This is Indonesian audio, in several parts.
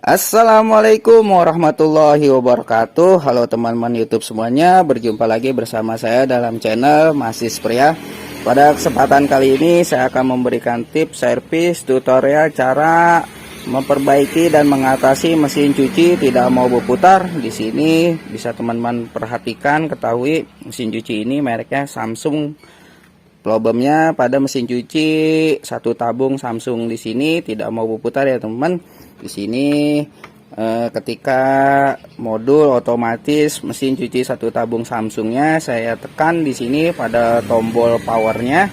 Assalamualaikum warahmatullahi wabarakatuh. Halo teman-teman YouTube semuanya, berjumpa lagi bersama saya dalam channel Masis Pria. Pada kesempatan kali ini saya akan memberikan tips servis tutorial cara memperbaiki dan mengatasi mesin cuci tidak mau berputar. Di sini bisa teman-teman perhatikan, ketahui mesin cuci ini mereknya Samsung. Problemnya pada mesin cuci satu tabung Samsung di sini tidak mau berputar ya teman-teman. Di sini ketika modul otomatis mesin cuci satu tabung Samsungnya saya tekan di sini pada tombol powernya.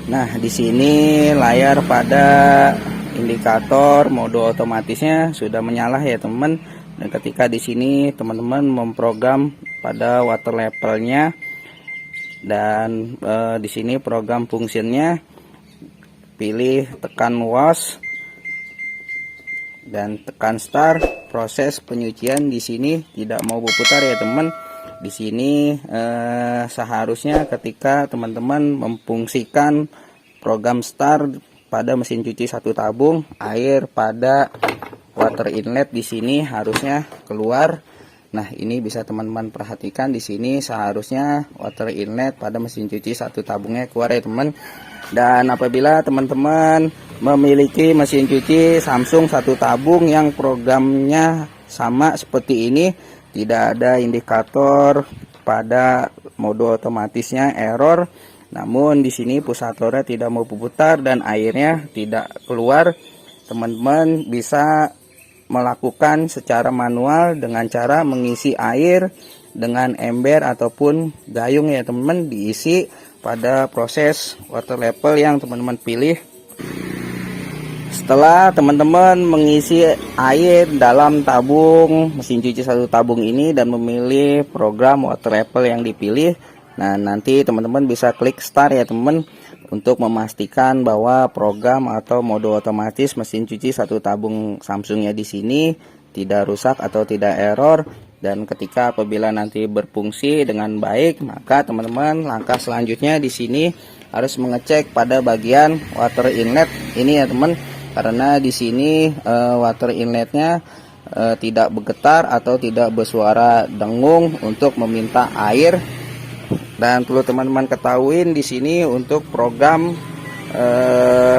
Nah, di sini layar pada indikator modul otomatisnya sudah menyala ya teman. Dan ketika di sini teman-teman memprogram pada water levelnya dan di sini program fungsinya, pilih tekan wash dan tekan start. Proses penyucian di sini tidak mau berputar ya teman. Di sini seharusnya ketika teman-teman memfungsikan program start pada mesin cuci satu tabung, air pada water inlet di sini harusnya keluar. Nah, ini bisa teman-teman perhatikan di sini seharusnya water inlet pada mesin cuci satu tabungnya keluar ya teman. Dan apabila teman-teman memiliki mesin cuci Samsung satu tabung yang programnya sama seperti ini, tidak ada indikator pada mode otomatisnya error, namun di sini pusatornya tidak mau berputar dan airnya tidak keluar, teman-teman bisa melakukan secara manual dengan cara mengisi air dengan ember ataupun gayung ya teman-teman, diisi pada proses water level yang teman-teman pilih. Setelah teman-teman mengisi air dalam tabung mesin cuci satu tabung ini dan memilih program water level yang dipilih, nah nanti teman-teman bisa klik start ya teman, untuk memastikan bahwa program atau mode otomatis mesin cuci satu tabung Samsungnya di sini tidak rusak atau tidak error. Dan ketika apabila nanti berfungsi dengan baik, maka teman-teman langkah selanjutnya di sini harus mengecek pada bagian water inlet ini ya teman, karena di sini water inletnya tidak bergetar atau tidak bersuara dengung untuk meminta air. Dan perlu teman-teman ketahui di sini untuk program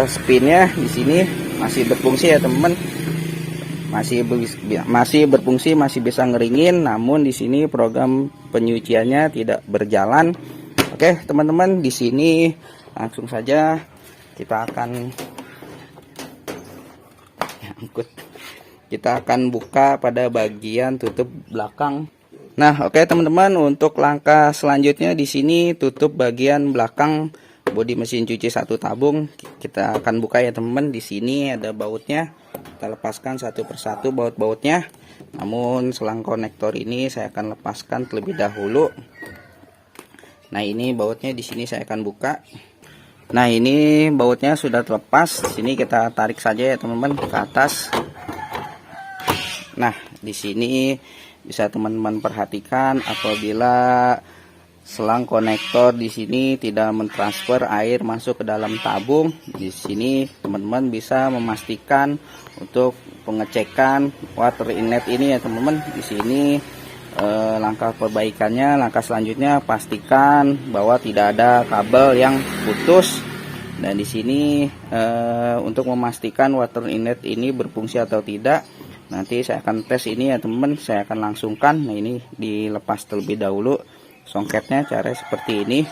spinnya di sini masih berfungsi ya teman, masih berfungsi, masih bisa ngeringin, namun di sini program penyuciannya tidak berjalan. Oke teman-teman, di sini langsung saja kita akan buka pada bagian tutup belakang. Nah, oke teman-teman, untuk langkah selanjutnya di sini tutup bagian belakang bodi mesin cuci satu tabung kita akan buka ya teman-teman. Di sini ada bautnya, kita lepaskan satu persatu baut-bautnya. Namun selang konektor ini saya akan lepaskan terlebih dahulu. Nah, ini bautnya di sini saya akan buka. Nah, ini bautnya sudah terlepas. Di sini kita tarik saja ya teman-teman ke atas. Nah, di sini bisa teman-teman perhatikan apabila selang konektor di sini tidak mentransfer air masuk ke dalam tabung. Di sini teman-teman bisa memastikan untuk pengecekan water inlet ini ya teman-teman. Di sini langkah perbaikannya, langkah selanjutnya pastikan bahwa tidak ada kabel yang putus. Dan di sini untuk memastikan water inlet ini berfungsi atau tidak, nanti saya akan tes ini ya teman-teman. Saya akan langsungkan. Nah, ini dilepas terlebih dahulu songketnya, cara seperti ini.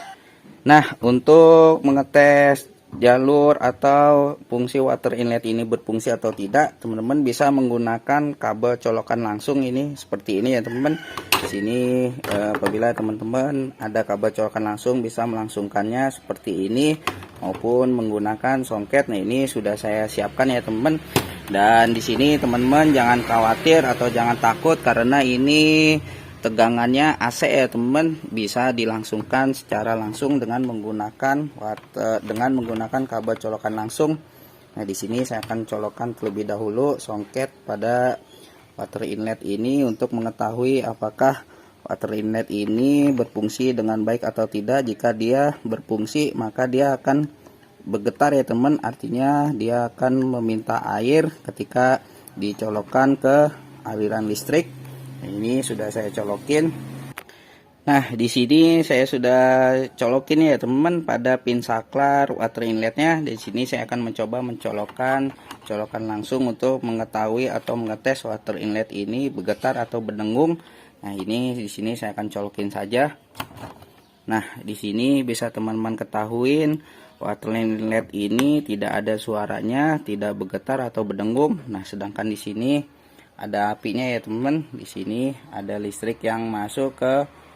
Nah, untuk mengetes jalur atau fungsi water inlet ini berfungsi atau tidak, teman-teman bisa menggunakan kabel colokan langsung ini seperti ini ya teman-teman. Di sini apabila teman-teman ada kabel colokan langsung bisa melangsungkannya seperti ini, maupun menggunakan songket. Nah, ini sudah saya siapkan ya teman-teman. Dan di sini teman-teman jangan khawatir atau jangan takut, karena ini tegangannya AC ya teman-teman, bisa dilangsungkan secara langsung dengan menggunakan kabel colokan langsung. Nah, di sini saya akan colokkan terlebih dahulu songket pada water inlet ini untuk mengetahui apakah water inlet ini berfungsi dengan baik atau tidak. Jika dia berfungsi, maka dia akan bergetar ya teman, artinya dia akan meminta air ketika dicolokkan ke aliran listrik. Nah, ini sudah saya colokin. Nah, di sini saya sudah colokin ya teman-teman pada pin saklar water inletnya. Di sini saya akan mencoba mencolokkan langsung untuk mengetahui atau mengetes water inlet ini bergetar atau berdengung. Nah, ini di sini saya akan colokin saja. Nah, di sini bisa teman-teman ketahuin water inlet ini tidak ada suaranya, tidak bergetar atau berdengung. Nah, sedangkan di sini ada apinya ya teman-teman. Di sini ada listrik yang masuk ke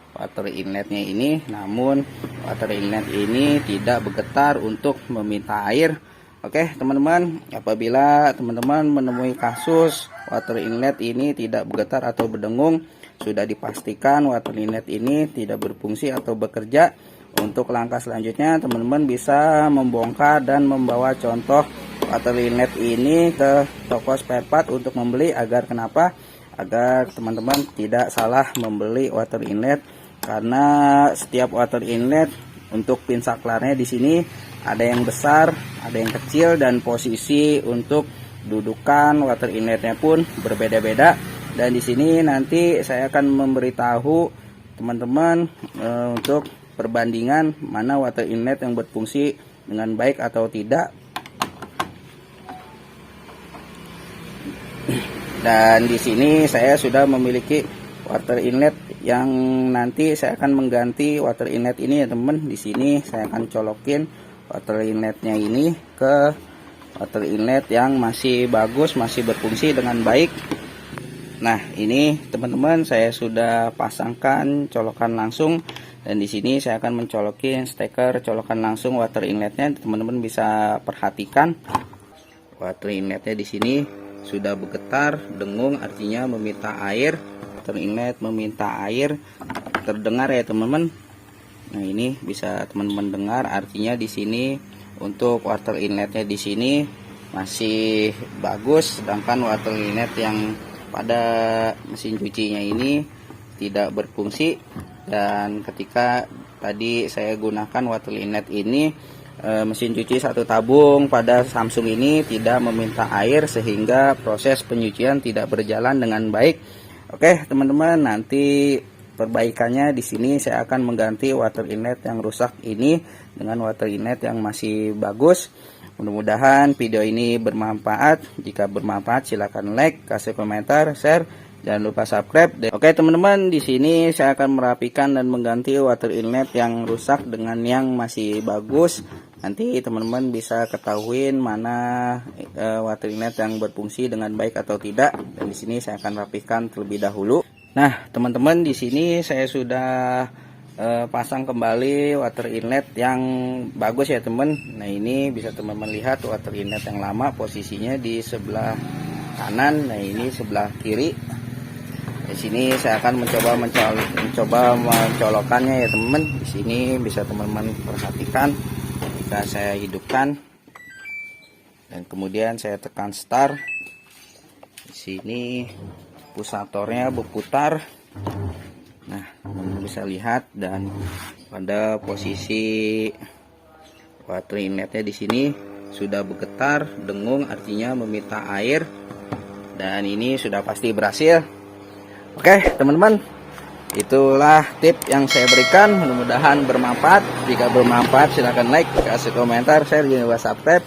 water inletnya ini, namun water inlet ini tidak bergetar untuk meminta air. Oke teman-teman, apabila teman-teman menemui kasus water inlet ini tidak bergetar atau berdengung, sudah dipastikan water inlet ini tidak berfungsi atau bekerja. Untuk langkah selanjutnya teman-teman bisa membongkar dan membawa contoh water inlet ini ke toko spare part untuk membeli. Agar kenapa? Agar teman-teman tidak salah membeli water inlet, karena setiap water inlet untuk pin saklarnya di sini ada yang besar, ada yang kecil, dan posisi untuk dudukan water inletnya pun berbeda-beda. Dan di sini nanti saya akan memberitahu teman-teman untuk perbandingan mana water inlet yang berfungsi dengan baik atau tidak. Dan di sini saya sudah memiliki water inlet yang nanti saya akan mengganti water inlet ini ya teman. Di sini saya akan colokin water inletnya ini ke water inlet yang masih bagus, masih berfungsi dengan baik. Nah, ini teman-teman saya sudah pasangkan colokan langsung, dan di sini saya akan mencolokin steker colokan langsung water inletnya. Teman-teman bisa perhatikan water inletnya di sini sudah bergetar, dengung, artinya meminta air. Water inlet meminta air, terdengar ya teman-teman. Nah, ini bisa teman-teman dengar, artinya di sini untuk water inletnya di sini masih bagus, sedangkan water inlet yang pada mesin cucinya ini tidak berfungsi. Dan ketika tadi saya gunakan water inlet ini, mesin cuci satu tabung pada Samsung ini tidak meminta air, sehingga proses penyucian tidak berjalan dengan baik. Oke teman-teman, nanti perbaikannya di sini saya akan mengganti water inlet yang rusak ini dengan water inlet yang masih bagus. Mudah-mudahan video ini bermanfaat. Jika bermanfaat silakan like, kasih komentar, share, jangan lupa subscribe. Oke teman-teman, di sini saya akan merapikan dan mengganti water inlet yang rusak dengan yang masih bagus. Nanti teman-teman bisa ketahuin mana water inlet yang berfungsi dengan baik atau tidak. Dan di sini saya akan rapikan terlebih dahulu. Nah teman-teman, di sini saya sudah pasang kembali water inlet yang bagus ya teman. Nah, ini bisa teman-teman lihat water inlet yang lama posisinya di sebelah kanan. Nah, ini sebelah kiri. Di sini saya akan mencoba mencolokkannya ya teman. Di sini bisa teman-teman perhatikan. Jika saya hidupkan dan kemudian saya tekan start, di sini pusatornya berputar. Nah, teman-teman bisa lihat, dan pada posisi water inletnya di sini sudah bergetar, dengung, artinya meminta air. Dan ini sudah pasti berhasil. Oke teman-teman, itulah tip yang saya berikan, mudah-mudahan bermanfaat. Jika bermanfaat silahkan like, kasih komentar, share, jangan lupa subscribe.